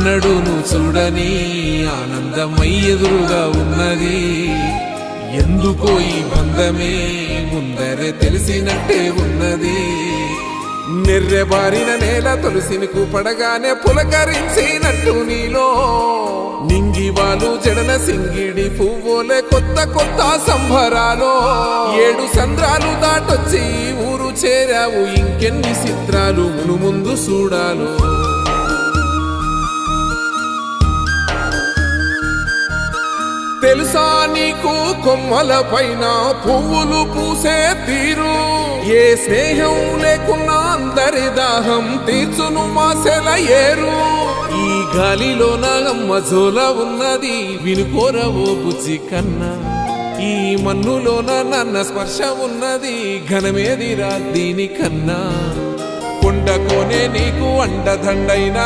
ఎన్నడూను చూడని ఆనందమై ఎదురుగా ఉన్నది. ఎందుకో ఈ బంధమే ముందరే తెలిసినట్టే ఉన్నది. నెర్రెబారిన నేల తులసిని పడగానే పులకరించినట్టు నీలో నింగివాలు జడన సింగిడి పువ్వులే కొత్త కొత్త సంబరాలో. 7 సంద్రాలు దాటొచ్చి ఊరు చేరావు, ఇంకెన్ని చిత్రాలు మును ముందు చూడాలో. తెలుసా నీకు కొమ్మల పైన పువ్వులు పూసే తీరు? ఏ స్నేహం లేకున్నా అందరి దాహం తీర్చును మాసెల ఏరు. ఈ గాలిలోన అమ్మ జోల ఉన్నది, వినుకోరవో బుజ్జి కన్నా. ఈ మన్నులోన నన్న స్పర్శ ఉన్నది, ఘనమేదిరా దీనికన్నా. కొండకోనే నీకు అండదండైన